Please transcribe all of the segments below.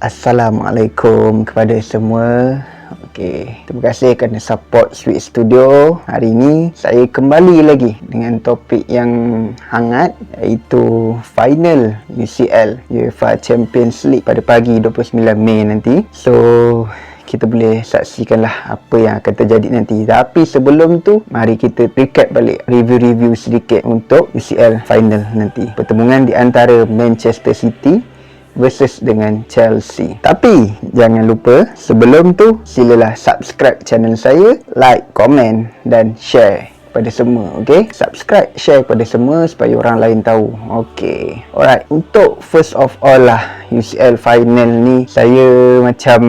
Assalamualaikum kepada semua. Terima kasih kerana support Sweet Studio. Hari ini saya kembali lagi dengan topik yang hangat, iaitu final UCL UEFA Champions League pada pagi 29 Mei nanti. So kita boleh saksikanlah apa yang akan terjadi nanti. Tapi sebelum tu, mari kita recap balik, review sedikit untuk UCL final nanti. Pertemuan di antara Manchester City versus dengan Chelsea. Tapi jangan lupa, sebelum tu silalah subscribe channel saya, like, komen dan share pada semua. Subscribe, share pada semua supaya orang lain tahu. Alright, untuk first of all lah, UCL final ni saya macam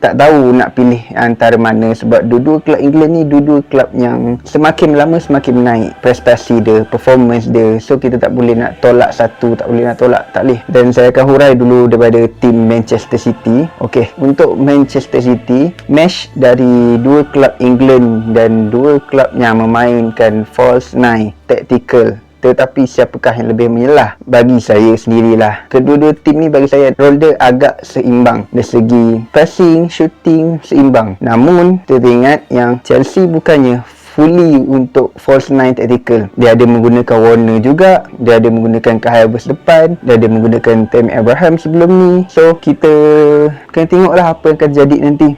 tak tahu nak pilih antara mana, sebab dua-dua kelab England ni dua-dua kelab yang semakin lama semakin naik prestasi dia, performance dia. So kita tak boleh nak tolak satu, tak boleh nak tolak, tak boleh. Dan saya akan hurai dulu daripada tim Manchester City. Untuk Manchester City, match dari dua kelab England dan dua kelab yang memainkan false nine tactical. Tetapi siapakah yang lebih menyelah? Bagi saya sendirilah, kedua-dua tim ni bagi saya role dia agak seimbang. Dari segi passing, shooting, seimbang. Namun kita ingat yang Chelsea bukannya fully untuk false nine tactical. Dia ada menggunakan Warner juga, dia ada menggunakan Kai Havertz depan, dia ada menggunakan Tammy Abraham sebelum ni. So kita kena tengoklah apa yang akan jadi nanti.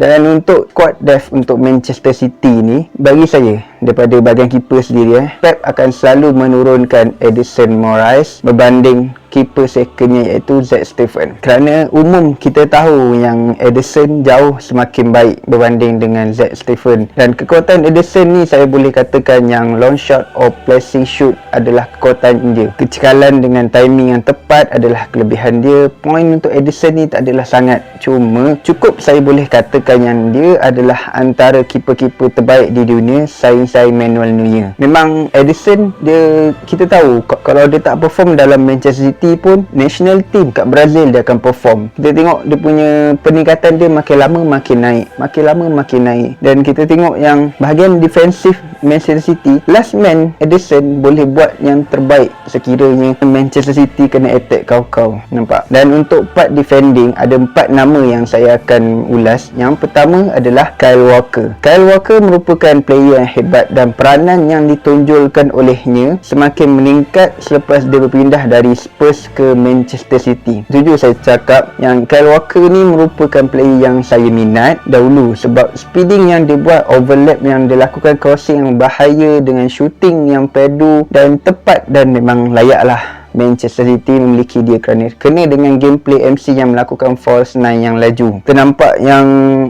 Dan untuk squad depth untuk Manchester City ni, bagi saya daripada bahagian keeper sendiri, Pep akan selalu menurunkan Edison Moraes berbanding keeper secondnya, iaitu Zack Steffen. Kerana umum kita tahu yang Edison jauh semakin baik berbanding dengan Zack Steffen. Dan kekuatan Edison ni saya boleh katakan yang long shot or placing shoot adalah kekuatan dia. Kecekalan dengan timing yang tepat adalah kelebihan dia. Point untuk Edison ni tak adalah sangat, cuma cukup saya boleh katakan yang dia adalah antara keeper-keeper terbaik di dunia, saing Manuel Neuer. Memang Edison, dia kita tahu kalau dia tak perform dalam Manchester City pun, national team kat Brazil dia akan perform. Kita tengok dia punya peningkatan dia makin lama makin naik, makin lama makin naik. Dan kita tengok yang bahagian defensif Manchester City, last man Edison boleh buat yang terbaik sekiranya Manchester City kena attack kau-kau. Nampak? Dan untuk part defending, ada 4 nama yang saya akan ulas. Yang pertama adalah Kyle Walker. Kyle Walker merupakan player yang hebat dan peranan yang ditonjolkan olehnya semakin meningkat selepas dia berpindah dari Spurs ke Manchester City. Jujur saya cakap yang Kyle Walker ni merupakan player yang saya minat dahulu, sebab speeding yang dia buat, overlap yang dia lakukan, crossing yang bahaya dengan shooting yang padu dan tepat, dan memang layaklah Manchester City memiliki dia kerana kena dengan gameplay MC yang melakukan false nine yang laju. Ternampak yang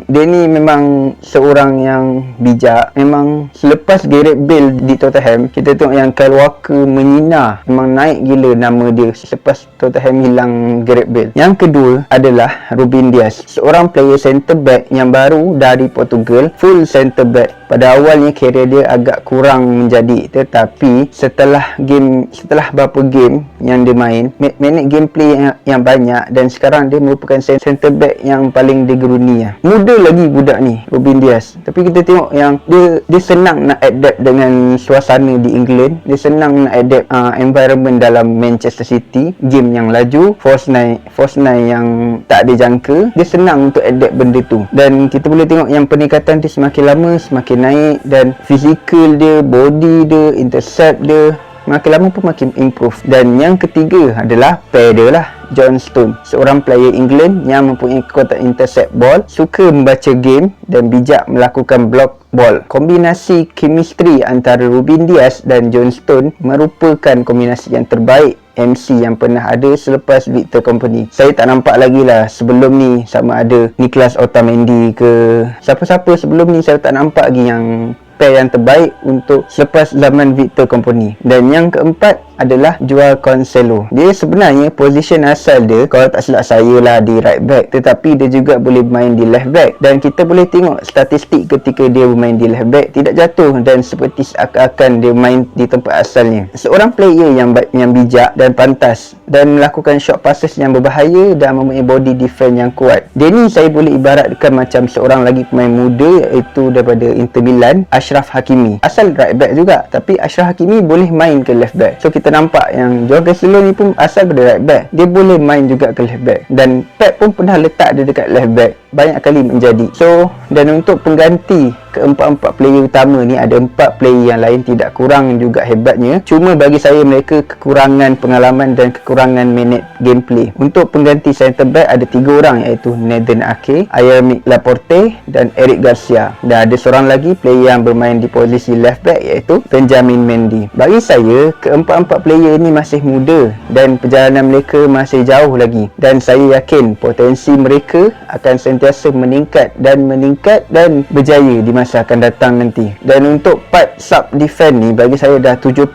dia ni memang seorang yang bijak. Memang selepas Gareth Bale di Tottenham, kita tengok yang Kyle Walker menyinar, memang naik gila nama dia selepas Tottenham hilang Gareth Bale. Yang kedua adalah Ruben Dias, seorang player centre back yang baru dari Portugal, full centre back. Pada awalnya kerjaya dia agak kurang menjadi, tetapi setelah beberapa game yang dia main, minit gameplay yang banyak, dan sekarang dia merupakan centre back yang paling digeruni. Muda lagi budak ni, Ruben Dias, tapi kita tengok yang dia senang nak adapt dengan suasana di England. Dia senang nak adapt environment dalam Manchester City, game yang laju, false nine yang tak ada jangka. Dia senang untuk adapt benda tu, dan kita boleh tengok yang peningkatan dia semakin lama semakin naik, dan fizikal dia, body dia, intercept dia makin lama pun makin improve. Dan yang ketiga adalah pair dia lah, John Stone, seorang player England yang mempunyai kekuatan intercept ball, suka membaca game dan bijak melakukan block ball. Kombinasi chemistry antara Ruben Dias dan John Stone merupakan kombinasi yang terbaik MC yang pernah ada selepas Victor Kompany. Saya tak nampak lagi lah sebelum ni, sama ada Nicolas Otamendi ke siapa-siapa sebelum ni, saya tak nampak lagi yang pair yang terbaik untuk selepas zaman Victor Kompany. Dan yang keempat adalah Joao Cancelo. Dia sebenarnya position asal dia, kalau tak silap saya lah, di right back, tetapi dia juga boleh main di left back. Dan kita boleh tengok statistik ketika dia bermain di left back, tidak jatuh dan seperti seakan-akan dia main di tempat asalnya. Seorang player yang bijak dan pantas dan melakukan short passes yang berbahaya dan mempunyai body defense yang kuat. Dia ni saya boleh ibaratkan macam seorang lagi pemain muda, iaitu daripada Inter Milan, Ashraf Hakimi. Asal right back juga, tapi Ashraf Hakimi boleh main ke left back. So kita nampak yang Joao Cancelo ni pun asal pada right back, dia boleh main juga ke left back. Dan Pep pun pernah letak dia dekat left back banyak kali menjadi. So, dan untuk pengganti keempat-empat player utama ni, ada 4 player yang lain tidak kurang juga hebatnya. Cuma bagi saya mereka kekurangan pengalaman dan kekurangan minit gameplay. Untuk pengganti centre back ada 3 orang, iaitu Nathan Ake, Aymeric Laporte dan Eric Garcia. Dan ada seorang lagi player yang bermain di posisi left back, iaitu Benjamin Mendy. Bagi saya keempat-empat player ni masih muda dan perjalanan mereka masih jauh lagi, dan saya yakin potensi mereka akan sentiasa meningkat dan berjaya di masa akan datang nanti. Dan untuk part sub defense ni bagi saya dah 70%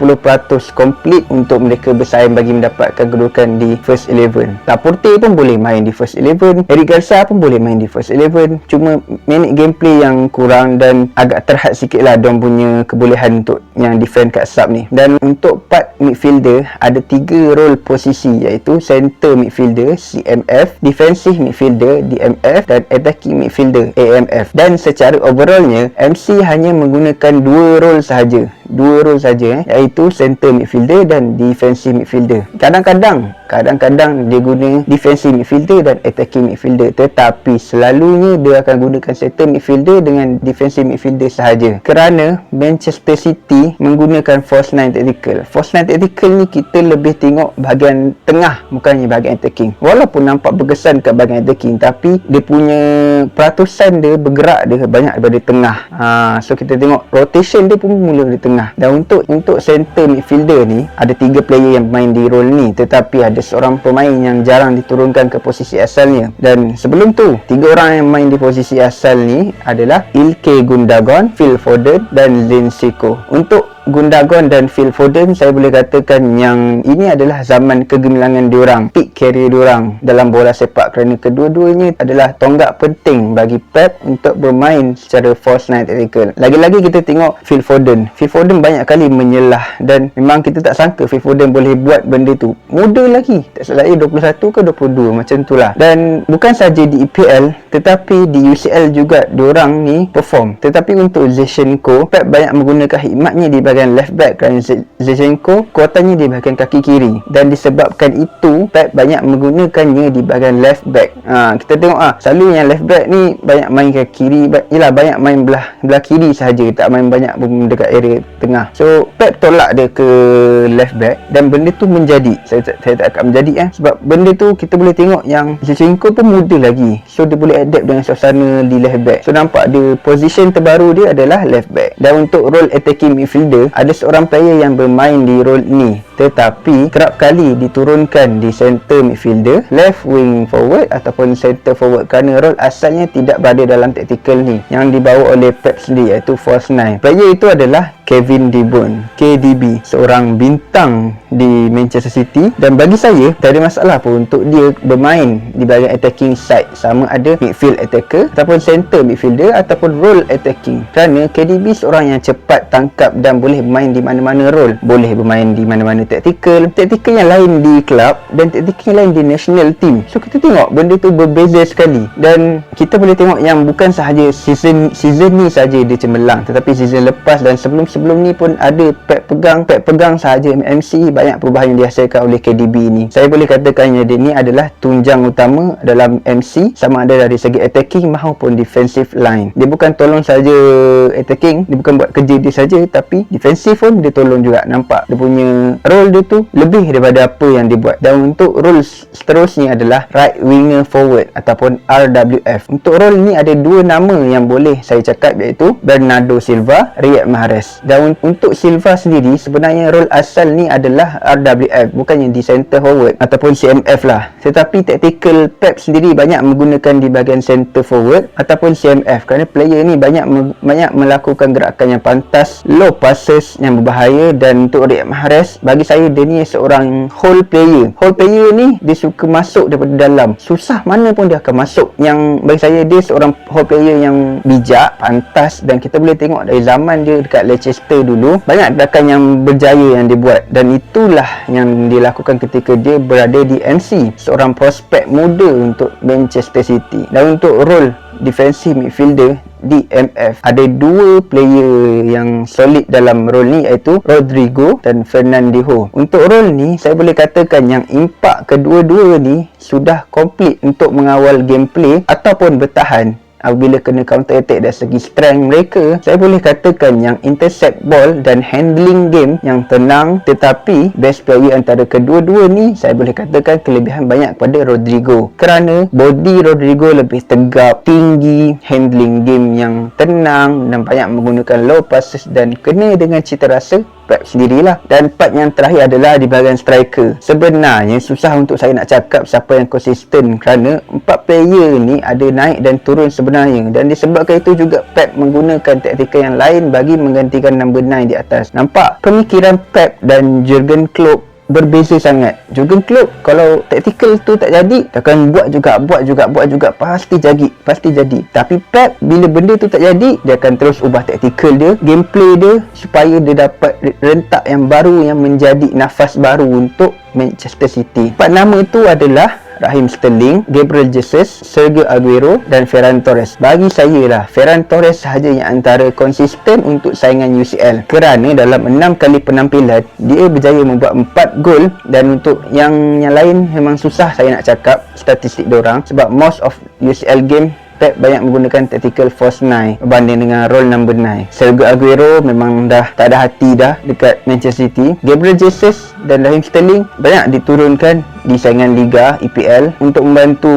complete untuk mereka bersaing bagi mendapatkan kedudukan di first 11. Laporte pun boleh main di first 11, Eric Garcia pun boleh main di first 11, cuma minit gameplay yang kurang dan agak terhad sikit lah diorang punya kebolehan untuk yang defend kat sub ni. Dan untuk part midfielder ada 3 role posisi, iaitu center midfielder CMF, defensive midfielder DMF dan attacking midfielder AMF. Dan secara overallnya MC hanya menggunakan 2 role sahaja, iaitu center midfielder dan defensive midfielder. Kadang-kadang dia guna defensive midfielder dan attacking midfielder, tetapi selalunya dia akan gunakan center midfielder dengan defensive midfielder sahaja, kerana Manchester City menggunakan false 9 tactical. False 9 tactical ni kita lebih tengok bahagian tengah, bukannya bahagian attacking. Walaupun nampak berkesan kat bahagian attacking, tapi dia punya peratusan dia bergerak dia banyak daripada tengah. So kita tengok rotation dia pun mula di tengah. Dan untuk center midfielder ni ada 3 player yang main di role ni, tetapi ada seorang pemain yang jarang diturunkan ke posisi asalnya. Dan sebelum tu 3 orang yang main di posisi asal ni adalah Ilkay Gundogan, Phil Foden dan Zinchenko. Untuk Gundogan dan Phil Foden, saya boleh katakan yang ini adalah zaman kegemilangan diorang, peak career diorang dalam bola sepak, kerana kedua-duanya adalah tonggak penting bagi Pep untuk bermain secara false 9 tactical. Lagi-lagi kita tengok Phil Foden banyak kali menyelah, dan memang kita tak sangka Phil Foden boleh buat benda tu. Muda lagi, tak salah 21 ke 22 macam tu lah. Dan bukan saja di EPL tetapi di UCL juga diorang ni perform. Tetapi untuk Zinchenko, Pep banyak menggunakan hikmatnya di bahagian left back, kerana Zinchenko kuatannya di bahagian kaki kiri, dan disebabkan itu Pep banyak menggunakannya di bahagian left back. Kita tengok selalu yang left back ni banyak main ke kiri, banyak main belah kiri sahaja, tak main banyak dekat area tengah. So Pep tolak dia ke left back, dan benda tu menjadi, saya tak akan menjadi sebab benda tu kita boleh tengok yang Zinchenko pun muda lagi, so dia boleh adapt dengan suasana di left back. So nampak dia position terbaru dia adalah left back. Dan untuk role attacking midfielder ada seorang player yang bermain di role ni, tetapi kerap kali diturunkan di center midfielder, left wing forward ataupun center forward, kerana role asalnya tidak berada dalam tactical ni yang dibawa oleh Pep sendiri, iaitu false 9. Player itu adalah Kevin De Bruyne, KDB, seorang bintang di Manchester City, dan bagi saya tak ada masalah pun untuk dia bermain di bahagian attacking side, sama ada midfield attacker ataupun center midfielder ataupun role attacking, kerana KDB seorang yang cepat tangkap dan boleh bermain di mana-mana role, boleh bermain di mana-mana tactical yang lain di club dan tactical yang lain di national team. So kita tengok benda tu berbeza sekali, dan kita boleh tengok yang bukan sahaja season ni saja dia cemerlang, tetapi season lepas dan sebelum ni pun ada Pep pegang sahaja MC, banyak perubahan yang dihasilkan oleh KDB ni. Saya boleh katakan dia ni adalah tunjang utama dalam MC, sama ada dari segi attacking maupun defensive line. Dia bukan tolong saja attacking, dia bukan buat kerja dia saja, tapi defensive pun dia tolong juga. Nampak dia punya role dia tu lebih daripada apa yang dia buat. Dan untuk role seterusnya adalah right winger forward ataupun RWF. Untuk role ni ada 2 nama yang boleh saya cakap, iaitu Bernardo Silva, Riyad Mahrez. Dan untuk Silva sendiri sebenarnya role asal ni adalah RWF, bukannya di center forward ataupun CMF lah. Tetapi tactical Pep sendiri banyak menggunakan di bahagian center forward ataupun CMF, kerana player ni banyak melakukan gerakan yang pantas, low passes yang berbahaya. Dan untuk Riyad Mahrez, bagi saya dia ni seorang whole player ni, dia suka masuk daripada dalam, susah mana pun dia akan masuk. Yang bagi saya dia seorang whole player yang bijak, pantas, dan kita boleh tengok dari zaman dia dekat Leicester dulu, banyak gerakan yang berjaya yang dia buat, dan itulah yang dilakukan ketika dia berada di MC, seorang prospek muda untuk Manchester City. Dan untuk role defensive midfielder, DMF. Ada dua player yang solid dalam role ni, iaitu Rodrigo dan Fernandinho. Untuk role ni saya boleh katakan yang impak kedua-dua ni sudah komplit untuk mengawal gameplay ataupun bertahan apabila kena counter attack dari segi strength mereka. Saya boleh katakan yang intercept ball dan handling game yang tenang, tetapi best player antara kedua-dua ni saya boleh katakan kelebihan banyak kepada Rodrigo, kerana body Rodrigo lebih tegap, tinggi, handling game yang tenang dan banyak menggunakan low passes dan kena dengan cita rasa Pep sendirilah. Dan part yang terakhir adalah di bahagian striker. Sebenarnya susah untuk saya nak cakap siapa yang konsisten, kerana 4 player ni ada naik dan turun sebenarnya, dan disebabkan itu juga Pep menggunakan taktikal yang lain bagi menggantikan number 9 di atas. Nampak pemikiran Pep dan Jurgen Klopp berbeza sangat. Jurgen Klopp kalau taktikal tu tak jadi, takkan buat juga, pasti jadi. Tapi Pep bila benda tu tak jadi, dia akan terus ubah taktikal dia, gameplay dia, supaya dia dapat rentak yang baru yang menjadi nafas baru untuk Manchester City. 4 nama itu adalah Raheem Sterling, Gabriel Jesus, Sergio Aguero dan Ferran Torres. Bagi saya lah, Ferran Torres sahaja yang antara konsisten untuk saingan UCL, kerana dalam 6 kali penampilan dia berjaya membuat 4 gol. Dan untuk yang lain memang susah saya nak cakap statistik diorang, sebab most of UCL game Pep banyak menggunakan tactical false 9 berbanding dengan role number 9. Sergio Aguero memang dah tak ada hati dah dekat Manchester City. Gabriel Jesus dan Raheem Sterling banyak diturunkan di saingan Liga EPL untuk membantu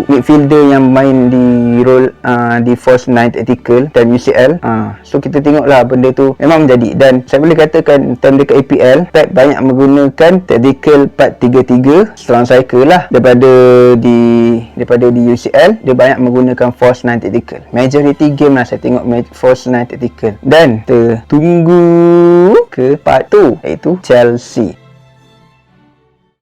midfielder yang main di role di false 9 tactical dan UCL. So kita tengoklah benda tu memang menjadi. Dan saya boleh katakan time dekat EPL Pep banyak menggunakan tactical 4-3-3 strong cycle lah, daripada di UCL dia banyak menggunakan false 9 tactical. Majority game lah saya tengok false 9 tactical. Dan kita tunggu ke part 2, iaitu Chelsea.